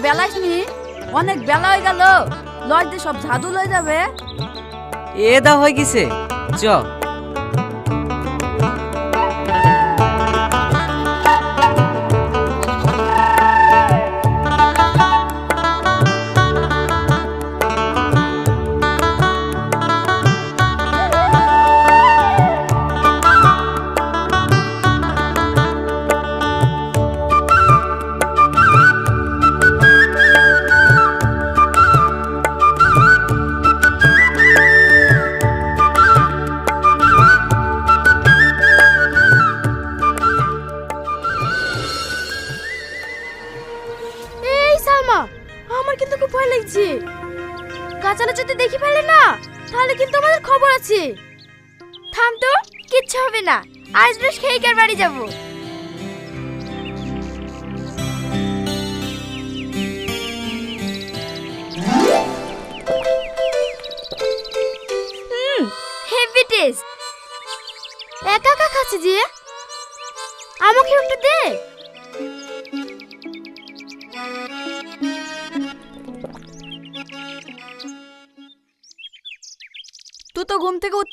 বেলাইস নি, অনেক বেলা হয়ে গেল। লজ দিয়ে সব ঝাড়ু লয়ে যাবে। এ দা হয়ে গেছে, চ। এই সালমা, আমার কিন্তু খুব ভয় লাগছে। গাছালা যদি দেখি ফেলে না, তাহলে কিন্তু আমাদের খবর আছে। থাম তো, কিচ্ছু হবে না। আজ বেশ খেয়ে বাড়ি যাব। Heavy taste. একা একা খাচ্ছি যে, আমাকে একটু দে। তুই তো ঘুম থেকে উঠতে